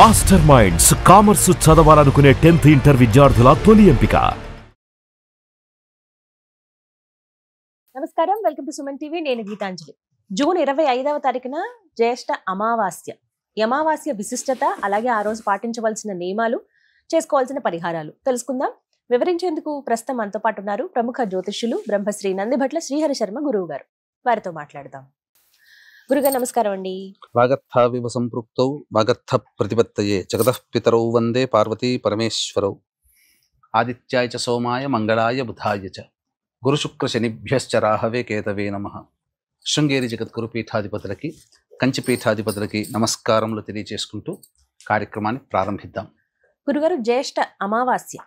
Master minds commerce చదవాలనుకునే 10th inter విద్యార్థుల తొలి ఎంపిక. నమస్కారం, వెల్కమ్ టు సుమన్ టీవీ. నేను గీతాంజలి. జూన్ 25వ తారీఖున జ్యేష్ఠ అమావాస్య. ఈ అమావాస్య విశిష్టత, అలాగే ఆ రోజు పాటించవలసిన నియమాలు, చేసుకోవాల్సిన పరిహారాలు తెలుసుకుందాం. వివరించేందుకు ప్రస్తుతం మనతో పాటు ఉన్నారు ప్రముఖ జ్యోతిష్యులు బ్రహ్మశ్రీ నందిభట్ల శ్రీహరి శర్మ గురువు గారు. వారితో మాట్లాడదాం. గురుగారు నమస్కారం అండి. వాగర్థావివ సంపృక్తౌ వాగర్థ ప్రతిపత్తయే జగతః పితరౌ వందే పార్వతీ పరమేశ్వరౌ. ఆదిత్యాయ చ సోమాయ మంగళాయ బుధాయ చ గురు శుక్ర శనిభ్యశ్చ రాహవే కేతవే నమః. శృంగేరి జగద్గురు పీఠాధిపతులకి, కంచి పీఠాధిపతులకి నమస్కారములు తెలియజేసుకుంటూ కార్యక్రమాన్ని ప్రారంభిద్దాం. గురుగారు, జ్యేష్ఠ అమావాస్య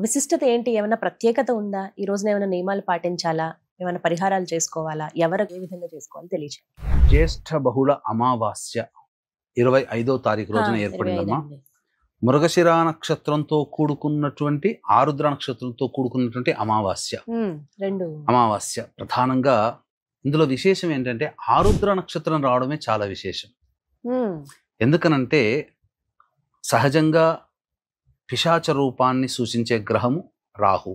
విశిష్టత ఏంటి? ఏమైనా ప్రత్యేకత ఉందా? ఈ రోజున ఏమైనా నియమాలు పాటించాలా? ఏమైనా పరిహారాలు చేసుకోవాలా? ఎవరు ఏ విధంగా చేసుకోవాలి తెలియజేయండి. జ్యేష్ఠ బహుళ అమావాస్య 25వ తారీఖు రోజున ఏర్పడిందమ్మా. మృగశిర నక్షత్రంతో కూడుకున్నటువంటి, ఆరుద్ర నక్షత్రంతో కూడుకున్నటువంటి అమావాస్య. అమావాస్య ప్రధానంగా ఇందులో విశేషం ఏంటంటే ఆరుద్ర నక్షత్రం రావడమే చాలా విశేషం. ఎందుకనంటే సహజంగా పిశాచ రూపాన్ని సూచించే గ్రహము రాహు.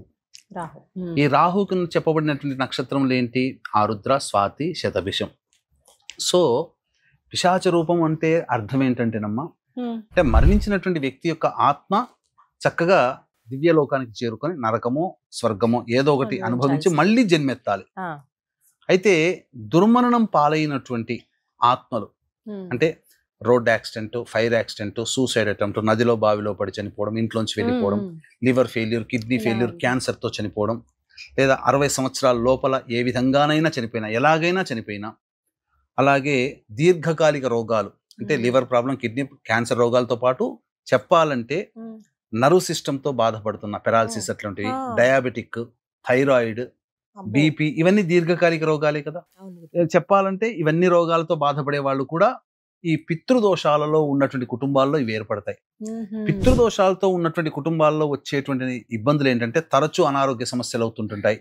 ఈ రాహు కింద చెప్పబడినటువంటి నక్షత్రములు ఏంటి? ఆరుద్ర, స్వాతి, శతభిషం. సో పిశాచ రూపం అంటే అర్థం ఏంటంటేనమ్మా, అంటే మరణించినటువంటి వ్యక్తి యొక్క ఆత్మ చక్కగా దివ్యలోకానికి చేరుకొని నరకమో స్వర్గమో ఏదో ఒకటి అనుభవించి మళ్ళీ జన్మెత్తాలి. అయితే దుర్మరణం పాలైనటువంటి ఆత్మలు అంటే road accident, fire accident, suicide attempt, నదిలో బావిలో పడి చనిపోవడం, ఇంట్లోంచి వెళ్ళిపోవడం, లివర్ ఫెయిల్యూర్, కిడ్నీ ఫెయిల్యూర్, క్యాన్సర్తో చనిపోవడం, లేదా 60 సంవత్సరాల లోపల ఏ విధంగానైనా చనిపోయినా, ఎలాగైనా చనిపోయినా, అలాగే దీర్ఘకాలిక రోగాలు అంటే లివర్ ప్రాబ్లం, కిడ్నీ క్యాన్సర్ రోగాలతో పాటు చెప్పాలంటే నర్వ్ సిస్టమ్తో బాధపడుతున్న పెరాలసిస్ అట్లాంటివి, డయాబెటిక్, థైరాయిడ్, బీపీ, ఇవన్నీ దీర్ఘకాలిక రోగాలే కదా. చెప్పాలంటే ఇవన్నీ రోగాలతో బాధపడే వాళ్ళు కూడా ఈ పితృదోషాలలో ఉన్నటువంటి కుటుంబాల్లో ఇవి ఏర్పడతాయి. పితృదోషాలతో ఉన్నటువంటి కుటుంబాల్లో వచ్చేటువంటి ఇబ్బందులు ఏంటంటే తరచూ అనారోగ్య సమస్యలు అవుతుంటుంటాయి.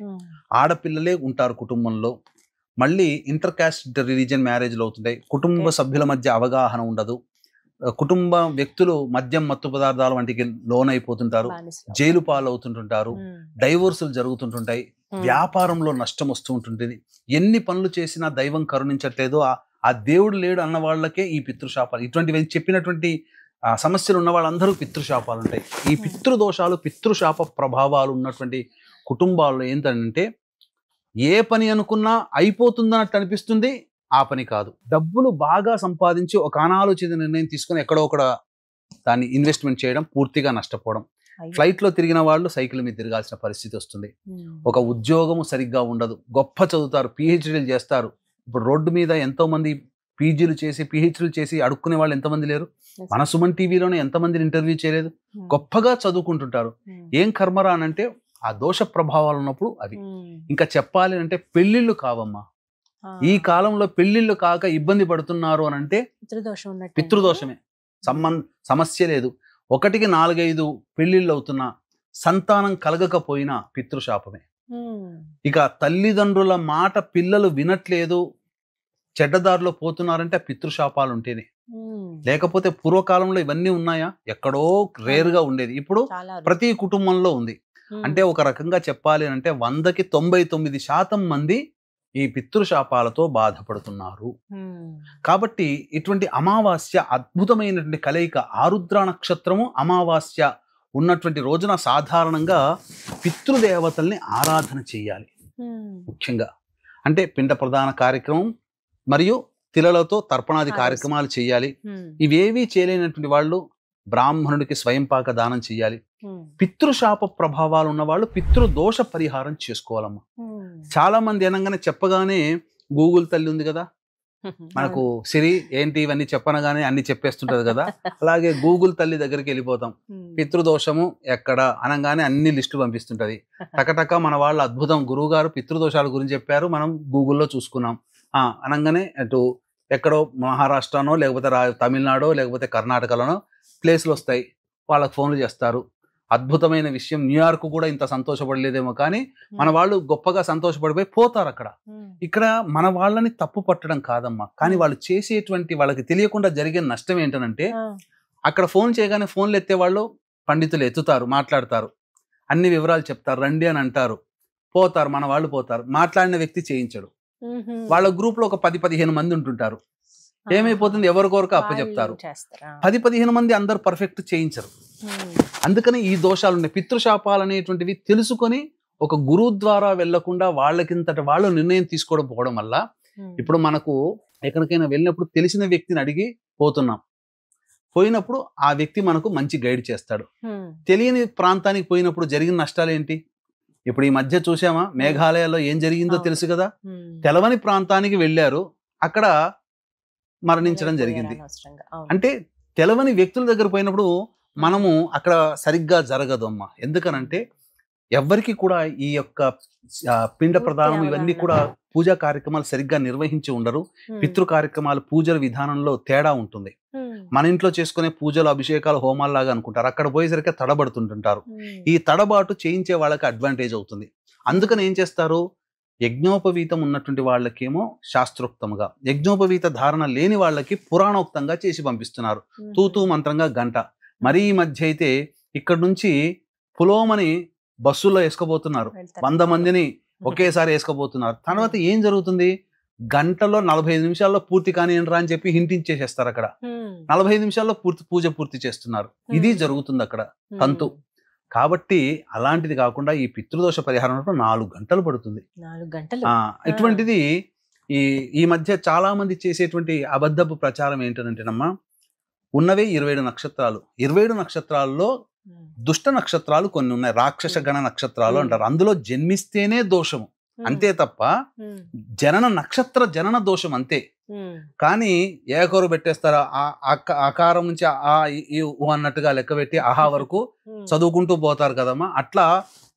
ఆడపిల్లలే ఉంటారు కుటుంబంలో, మళ్ళీ ఇంటర్ కాస్ట్ రిలీజియన్ మ్యారేజ్లు అవుతుంటాయి, కుటుంబ సభ్యుల మధ్య అవగాహన ఉండదు, కుటుంబ వ్యక్తులు మద్యం, మత్తు పదార్థాల వంటికి లోనైపోతుంటారు, జైలు పాలవుతుంటుంటారు, డైవోర్సులు జరుగుతుంటుంటాయి, వ్యాపారంలో నష్టం వస్తూ ఉంటుంది. ఎన్ని పనులు చేసినా దైవం కరుణించట్లేదు, ఆ దేవుడు లేడు అన్న వాళ్ళకే ఈ పితృశాపాలు, ఇటువంటివి చెప్పినటువంటి సమస్యలు ఉన్న వాళ్ళందరూ పితృశాపాలు ఉంటాయి. ఈ పితృదోషాలు, పితృశాప ప్రభావాలు ఉన్నటువంటి కుటుంబాల్లో ఏంటంటే ఏ పని అనుకున్నా అయిపోతుందన్నట్టు అనిపిస్తుంది, ఆ పని కాదు. డబ్బులు బాగా సంపాదించి ఒక అనాలోచిత నిర్ణయం తీసుకుని ఎక్కడో ఒకడ దాన్ని ఇన్వెస్ట్మెంట్ చేయడం, పూర్తిగా నష్టపోవడం. ఫ్లైట్లో తిరిగిన వాళ్ళు సైకిల్ మీద తిరగాల్సిన పరిస్థితి వస్తుంది. ఒక ఉద్యోగము సరిగ్గా ఉండదు, గొప్ప చదువుతారు, పిహెచ్డీలు చేస్తారు. ఇప్పుడు రోడ్డు మీద ఎంతో మంది పీజీలు చేసి, పిహెచ్డీలు చేసి అడుక్కునే వాళ్ళు ఎంతమంది లేరు? మన సుమన్ టీవీలోనే ఎంతమందిని ఇంటర్వ్యూ చేయలేదు? గొప్పగా చదువుకుంటుంటారు. ఏం కర్మరా అనంటే ఆ దోష ప్రభావాలు ఉన్నప్పుడు అవి. ఇంకా చెప్పాలి అంటే పెళ్లిళ్ళు కావమ్మా. ఈ కాలంలో పెళ్లిళ్ళు కాక ఇబ్బంది పడుతున్నారు అని అంటే పితృదోషమే, సమస్య లేదు. 1కి 4-5 పెళ్లిళ్ళు అవుతున్నా సంతానం కలగకపోయినా పితృశాపమే. ఇక తల్లిదండ్రుల మాట పిల్లలు వినట్లేదు, చెడ్డదారిలో పోతున్నారంటే పితృశాపాలు ఉంటేనే. లేకపోతే పూర్వకాలంలో ఇవన్నీ ఉన్నాయా? ఎక్కడో రేరుగా ఉండేది. ఇప్పుడు ప్రతి కుటుంబంలో ఉంది. అంటే ఒక రకంగా చెప్పాలి అంటే 100కి 99% మంది ఈ పితృశాపాలతో బాధపడుతున్నారు. కాబట్టి ఇటువంటి అమావాస్య అద్భుతమైనటువంటి కలయిక. ఆరుద్ర నక్షత్రము, అమావాస్య ఉన్నటువంటి రోజున సాధారణంగా పితృదేవతల్ని ఆరాధన చేయాలి. ముఖ్యంగా అంటే పిండ ప్రధాన కార్యక్రమం మరియు తిలలతో తర్పణాది కార్యక్రమాలు చేయాలి. ఇవేవీ చేయలేనటువంటి వాళ్ళు బ్రాహ్మణుడికి స్వయంపాక దానం చేయాలి. పితృశాప ప్రభావాలు ఉన్న వాళ్ళు పితృదోష పరిహారం చేసుకోవాలమ్మా. చాలా మంది అనగానే చెప్పగానే గూగుల్ తల్లి ఉంది కదా, మనకు సిరి ఏంటి ఇవన్నీ చెప్పనగానే అన్ని చెప్పేస్తుంటది కదా, అలాగే గూగుల్ తల్లి దగ్గరికి వెళ్ళిపోతాం. పితృదోషము ఎక్కడ అనగానే అన్ని లిస్టు పంపిస్తుంటది. టకటక మన వాళ్ళు అద్భుతం, గురువు గారు పితృదోషాల గురించి చెప్పారు, మనం గూగుల్లో చూసుకున్నాం అనగానే అటు ఎక్కడో మహారాష్ట్రనో లేకపోతే తమిళనాడో లేకపోతే కర్ణాటకలోనో ప్లేస్లు వస్తాయి. వాళ్ళకి ఫోన్లు చేస్తారు, అద్భుతమైన విషయం. న్యూయార్క్ కూడా ఇంత సంతోషపడలేదేమో, కానీ మన వాళ్ళు గొప్పగా సంతోషపడిపోయి పోతారు అక్కడ. ఇక్కడ మన వాళ్ళని తప్పు పట్టడం కాదమ్మా, కానీ వాళ్ళు చేసేటువంటి వాళ్ళకి తెలియకుండా జరిగే నష్టం ఏంటనంటే, అక్కడ ఫోన్ చేయగానే ఫోన్లు ఎత్తే వాళ్ళు పండితులు ఎత్తుతారు, మాట్లాడతారు, అన్ని వివరాలు చెప్తారు, రండి అని అంటారు, పోతారు, మన వాళ్ళు పోతారు. మాట్లాడిన వ్యక్తి చేయించడు. వాళ్ళ గ్రూప్ లో ఒక 10-15 మంది ఉంటుంటారు. ఏమైపోతుంది, ఎవరికొరకు అప్పచెప్తారు. 10-15 మంది అందరు పర్ఫెక్ట్ చేయించరు. అందుకని ఈ దోషాలు ఉన్నాయి. పితృశాపాలు అనేటువంటివి తెలుసుకొని ఒక గురువు ద్వారా వెళ్లకుండా వాళ్ళకింతటి వాళ్ళు నిర్ణయం తీసుకోవడం పోవడం వల్ల ఇప్పుడు మనకు ఎక్కడికైనా వెళ్ళినప్పుడు తెలిసిన వ్యక్తిని అడిగి పోతున్నాం. పోయినప్పుడు ఆ వ్యక్తి మనకు మంచి గైడ్ చేస్తాడు. తెలియని ప్రాంతానికి పోయినప్పుడు జరిగిన నష్టాలు ఏంటి? ఇప్పుడు ఈ మధ్య చూసామా, మేఘాలయాలో ఏం జరిగిందో తెలుసు కదా. తెలవని ప్రాంతానికి వెళ్ళారు, అక్కడ మరణించడం జరిగింది. అంటే తెలవని వ్యక్తుల దగ్గర పోయినప్పుడు మనము అక్కడ సరిగ్గా జరగదు అమ్మా. ఎందుకనంటే ఎవరికి కూడా ఈ యొక్క పిండ ప్రదానం ఇవన్నీ కూడా పూజా కార్యక్రమాలు సరిగ్గా నిర్వహించి ఉండరు. పితృ కార్యక్రమాలు పూజల విధానంలో తేడా ఉంటుంది. మన ఇంట్లో చేసుకునే పూజలు, అభిషేకాలు, హోమాలు లాగా అనుకుంటారు, అక్కడ పోయేసరికి తడబడుతుంటుంటారు. ఈ తడబాటు చేయించే వాళ్ళకి అడ్వాంటేజ్ అవుతుంది. అందుకని ఏం చేస్తారు, యజ్ఞోపవీతం ఉన్నటువంటి వాళ్ళకేమో శాస్త్రోక్తంగా, యజ్ఞోపవీత ధారణ లేని వాళ్ళకి పురాణోక్తంగా చేసి పంపిస్తున్నారు. తూతూ మంత్రంగా గంట. మరీ ఈ మధ్య అయితే ఇక్కడ నుంచి పులోమని బస్సుల్లో వేసుకోబోతున్నారు, 100 మందిని ఒకేసారి వేసుకోబోతున్నారు. తర్వాత ఏం జరుగుతుంది, గంటలో 45 నిమిషాల్లో పూర్తి కానియండి అని చెప్పి హింటించేసేస్తారు. అక్కడ 45 నిమిషాల్లో పూర్తి చేస్తున్నారు. ఇది జరుగుతుంది అక్కడ తంతు. కాబట్టి అలాంటిది కాకుండా ఈ పితృదోష పరిహారం 4 గంటలు పడుతుంది. 4 గంటలు. ఇటువంటిది ఈ మధ్య చాలా మంది చేసేటువంటి అబద్ధపు ప్రచారం ఏంటంటేనమ్మా, ఉన్నవే 27 నక్షత్రాలు. 27 నక్షత్రాల్లో దుష్ట నక్షత్రాలు కొన్ని ఉన్నాయి, రాక్షస గణ నక్షత్రాలు అంటారు. అందులో జన్మిస్తేనే దోషము, అంతే తప్ప జనన దోషం అంతే. కానీ ఏకరు పెట్టేస్తారా, ఆకారం నుంచి ఆ ఈ అన్నట్టుగా లెక్క పెట్టి ఆహా వరకు చదువుకుంటూ పోతారు కదమ్మా. అట్లా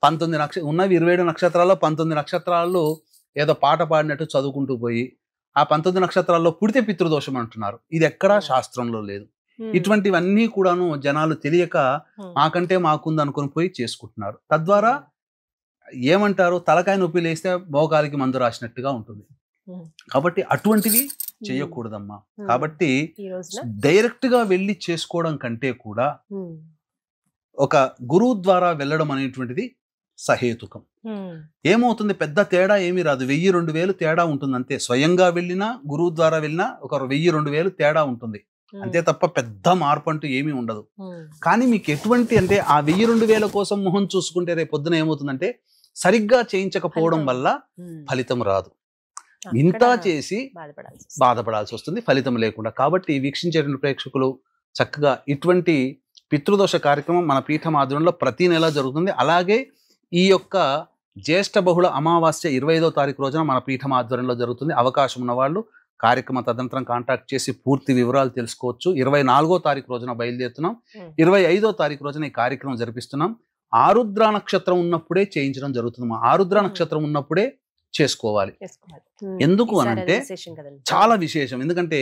19 ఉన్నవి 27 నక్షత్రాల్లో 19 నక్షత్రాలు ఏదో పాట పాడినట్టు చదువుకుంటూ పోయి ఆ 19 నక్షత్రాల్లో పుడితే పితృదోషం అంటున్నారు. ఇది ఎక్కడా శాస్త్రంలో లేదు. ఇటువంటివన్నీ కూడాను జనాలు తెలియక మాకంటే మాకుంది అనుకుని పోయి చేసుకుంటున్నారు. తద్వారా ఏమంటారు, తలకాయ నొప్పి లేస్తే మోకాలికి మందు రాసినట్టుగా ఉంటుంది. కాబట్టి అటువంటివి చేయకూడదమ్మా. కాబట్టి డైరెక్ట్ గా వెళ్ళి చేసుకోవడం కంటే కూడా ఒక గురువు ద్వారా వెళ్ళడం అనేటువంటిది సహేతుకం. ఏమవుతుంది, పెద్ద తేడా ఏమీ రాదు, 1000-2000 తేడా ఉంటుంది అంతే. స్వయంగా వెళ్ళినా గురువు ద్వారా వెళ్ళినా ఒక 1000-2000 తేడా ఉంటుంది అంతే తప్ప పెద్ద మార్పు అంటూ ఏమీ ఉండదు. కానీ మీకు ఎటువంటి అంటే ఆ 1000-2000 కోసం మొహం చూసుకుంటే రేపు పొద్దున ఏమవుతుందంటే సరిగ్గా చేయించకపోవడం వల్ల ఫలితం రాదు. ఇంత చేసి బాధపడాల్సి వస్తుంది ఫలితం లేకుండా. కాబట్టి వీక్షించేటువంటి ప్రేక్షకులు చక్కగా ఇటువంటి పితృదోష కార్యక్రమం మన పీఠం ఆధ్వర్యంలో ప్రతి నెల జరుగుతుంది. అలాగే ఈ యొక్క జ్యేష్ఠ బహుళ అమావాస్య 25వ తారీఖు రోజున మన పీఠం ఆధ్వర్యంలో జరుగుతుంది. అవకాశం ఉన్న వాళ్ళు కార్యక్రమ తదనంతరం కాంటాక్ట్ చేసి పూర్తి వివరాలు తెలుసుకోవచ్చు. 24వ తారీఖు రోజున బయలుదేరుతున్నాం. 25వ తారీఖు రోజున ఈ కార్యక్రమం జరిపిస్తున్నాం. ఆరుద్ర నక్షత్రం ఉన్నప్పుడే చేయించడం జరుగుతుంది. ఆరుద్ర నక్షత్రం ఉన్నప్పుడే చేసుకోవాలి. ఎందుకు అనంటే చాలా విశేషం. ఎందుకంటే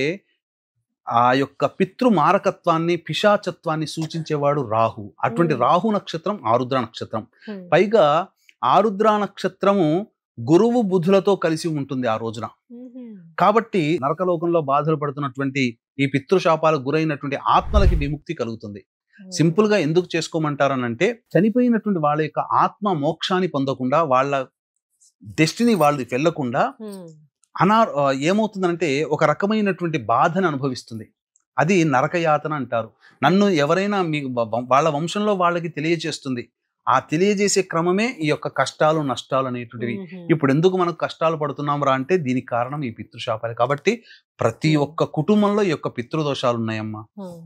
ఆ యొక్క పితృ మారకత్వాన్ని, పిశాచత్వాన్ని సూచించేవాడు రాహు. అటువంటి రాహు నక్షత్రం ఆరుద్ర నక్షత్రం. పైగా ఆరుద్ర నక్షత్రము గురువు బుధులతో కలిసి ఉంటుంది ఆ రోజున. కాబట్టి నరకలోకంలో బాధలు పడుతున్నటువంటి ఈ పితృశాపాలకు గురైనటువంటి ఆత్మలకి విముక్తి కలుగుతుంది. సింపుల్ గా ఎందుకు చేసుకోమంటారనంటే, చనిపోయినటువంటి వాళ్ళ యొక్క ఆత్మ మోక్షాన్ని పొందకుండా, వాళ్ళ డెస్టినీ వాళ్ళు వెళ్ళకుండా ఏమవుతుందంటే ఒక రకమైనటువంటి బాధను అనుభవిస్తుంది. అది నరకయాతన అంటారు. నన్ను ఎవరైనా మీ వాళ్ళ వంశంలో వాళ్ళకి తెలియజేస్తుంది. ఆ తెలియజేసే క్రమమే ఈ యొక్క కష్టాలు నష్టాలు అనేటువంటివి. ఇప్పుడు ఎందుకు మనకు కష్టాలు పడుతున్నాం రా అంటే దీనికి కారణం ఈ పితృశాపాలు. కాబట్టి ప్రతి ఒక్క కుటుంబంలో ఈ యొక్క పితృదోషాలు ఉన్నాయమ్మా.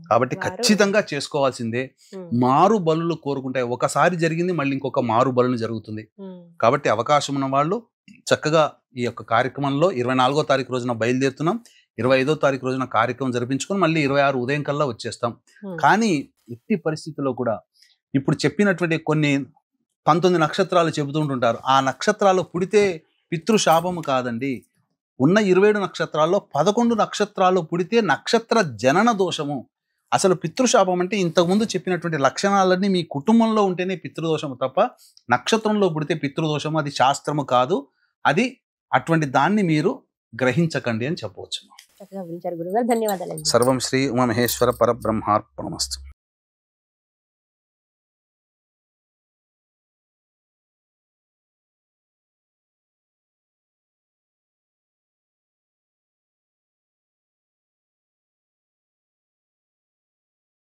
కాబట్టి ఖచ్చితంగా చేసుకోవాల్సిందే. మారు బలులు కోరుకుంటాయి. ఒకసారి జరిగింది మళ్ళీ ఇంకొక మారు బలులు జరుగుతుంది. కాబట్టి అవకాశం ఉన్న వాళ్ళు చక్కగా ఈ యొక్క కార్యక్రమంలో 24వ తారీఖు రోజున బయలుదేరుతున్నాం. 25వ తారీఖు రోజున కార్యక్రమం జరిపించుకొని మళ్ళీ 26 ఉదయం కల్లా వచ్చేస్తాం. కానీ ఎట్టి పరిస్థితుల్లో కూడా ఇప్పుడు చెప్పినటువంటి కొన్ని 19 నక్షత్రాలు చెబుతుంటుంటారు. ఆ నక్షత్రాలు పుడితే పితృశాపము కాదండి. ఉన్న 27 నక్షత్రాల్లో 11 నక్షత్రాలు పుడితే నక్షత్ర జనన దోషము. అసలు పితృశాపం అంటే ఇంతకుముందు చెప్పినటువంటి లక్షణాలన్నీ మీ కుటుంబంలో ఉంటేనే పితృదోషము తప్ప నక్షత్రంలో పుడితే పితృదోషము అది శాస్త్రము కాదు. అది అటువంటి దాన్ని మీరు గ్రహించకండి అని చెప్పవచ్చు. చక్కగా వివరించారు గురుగారు. ధన్యవాదాలండి. సర్వం శ్రీ ఉమామహేశ్వర పరబ్రహ్మార్పణమస్తు.